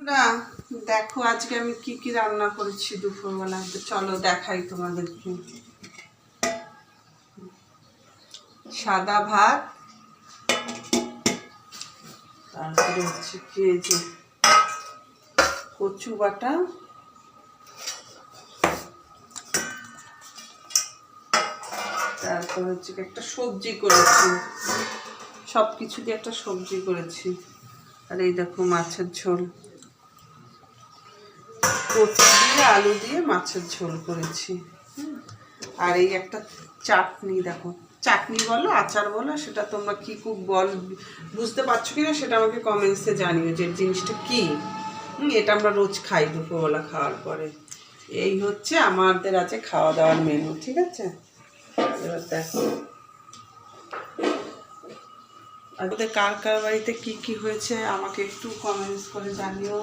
না দেখো আজকে আমি কি কি রান্না করেছি দুপুরবেলা, তো চলো দেখাই তোমাদেরকে। সাদা ভাত, তারপরে হচ্ছে কি যে কচু বাটা, তারপর হচ্ছে একটা সবজি করেছি, সব কিছু দিয়ে একটা সবজি করেছি। আর এই দেখো মাছের ঝোল, কচু দিয়ে আলু দিয়ে মাছের ঝোল করেছি। আর এই একটা চাটনি, দেখো চাটনি বলো আচার বলো, সেটা তোমরা কি খুব বুঝতে পারছো কিনা সেটা আমাকে কমেন্টসে জানিও যে জিনিসটা কি। এটা আমরা রোজ খাই দুপুরবেলা খাওয়ার পরে। এই হচ্ছে আমাদের আছে খাওয়া দাওয়ার মেনু, ঠিক আছে? এবার দেখো আর কার কার বাড়িতে কি কি হয়েছে আমাকে একটু কমেন্টস করে জানিও।